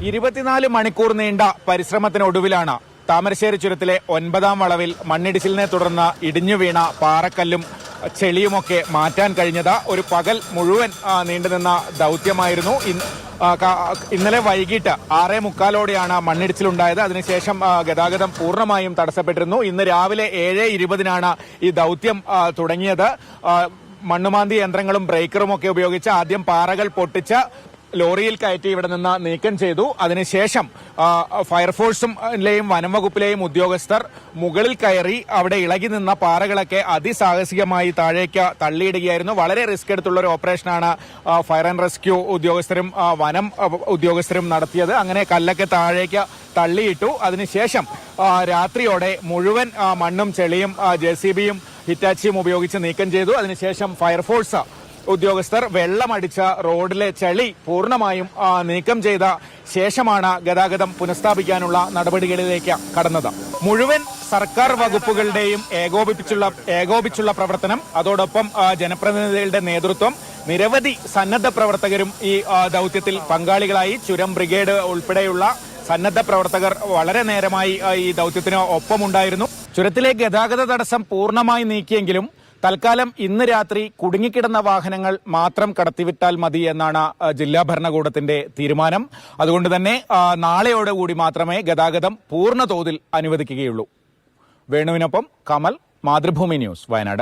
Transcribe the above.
24 മണിക്കൂർ നീണ്ട പരിശ്രമത്തിനൊടുവിലാണ് താമരശ്ശേരി ചുരത്തിലെ 9ാം വളവിൽ മണ്ണിടിച്ചിലിനെ തുടർന്ന് ഇടിഞ്ഞു വീണ പാറക്കല്ലും ചെളിയുമൊക്കെ മാറ്റാൻ കഴിഞ്ഞത്. ഒരു പകൽ മുഴുവൻ നീണ്ടുനിന്ന ദൗത്യമായിരുന്നു. ഇന്നലെ വൈകിട്ട് 6:45 മണ്ണിടിച്ചിലുണ്ടായത്. അതിനുശേഷം ഗതാഗതം പൂർണ്ണമായും തടസ്സപ്പെട്ടിരുന്നു. ഇന്ന് രാവിലെ 7:20 ഈ ദൗത്യം തുടങ്ങിയത്. മണ്ണുമാന്തി യന്ത്രങ്ങളും ബ്രേക്കറും ഒക്കെ ഉപയോഗിച്ച് ആദ്യം പാറകൾ പൊട്ടിച്ച് ലോറിയിൽ കയറ്റി ഇവിടെ നിന്ന് നീക്കം ചെയ്തു. അതിനുശേഷം ഫയർഫോഴ്സിലെയും വനംവകുപ്പിലെയും ഉദ്യോഗസ്ഥർ മുകളിൽ കയറി അവിടെ ഇളകി നിന്ന പാറകളൊക്കെ അതിസാഹസികമായി താഴേക്ക് തള്ളിയിടുകയായിരുന്നു. വളരെ റിസ്ക് എടുത്തുള്ള ഒരു ഓപ്പറേഷനാണ് ഫയർ ആൻഡ് റെസ്ക്യൂ ഉദ്യോഗസ്ഥരും വനം ഉദ്യോഗസ്ഥരും നടത്തിയത്. അങ്ങനെ കല്ലൊക്കെ താഴേക്ക് തള്ളിയിട്ടു. അതിനുശേഷം രാത്രിയോടെ മുഴുവൻ മണ്ണും ചെളിയും JCBയും ഹിറ്റാച്ചിയും ഉപയോഗിച്ച് നീക്കം ചെയ്തു. അതിനുശേഷം ഫയർഫോഴ്സ് ഉദ്യോഗസ്ഥർ വെള്ളമടിച്ച റോഡിലെ ചെളി പൂർണ്ണമായും നീക്കം ചെയ്ത ശേഷമാണ് ഗതാഗതം പുനഃസ്ഥാപിക്കാനുള്ള നടപടികളിലേക്ക് കടന്നത്. മുഴുവൻ സർക്കാർ വകുപ്പുകളുടെയും ഏകോപിച്ചുള്ള പ്രവർത്തനം, അതോടൊപ്പം ജനപ്രതിനിധികളുടെ നേതൃത്വം, നിരവധി സന്നദ്ധ പ്രവർത്തകരും ഈ ദൗത്യത്തിൽ പങ്കാളികളായി. ചുരം ബ്രിഗേഡ് ഉൾപ്പെടെയുള്ള സന്നദ്ധ പ്രവർത്തകർ വളരെ നേരമായി ഈ ദൗത്യത്തിന് ഒപ്പമുണ്ടായിരുന്നു. ചുരത്തിലെ ഗതാഗത തടസ്സം പൂർണ്ണമായി നീക്കിയെങ്കിലും തൽക്കാലം ഇന്ന് രാത്രി കുടുങ്ങിക്കിടന്ന വാഹനങ്ങൾ മാത്രം കടത്തിവിട്ടാൽ മതി എന്നാണ് ജില്ലാ ഭരണകൂടത്തിന്റെ തീരുമാനം. അതുകൊണ്ട് തന്നെ നാളെയോടുകൂടി മാത്രമേ ഗതാഗതം പൂർണ്ണ തോതിൽ അനുവദിക്കുകയുള്ളൂ. വേണുവിനൊപ്പം കമൽ, മാതൃഭൂമി ന്യൂസ്, വയനാട്.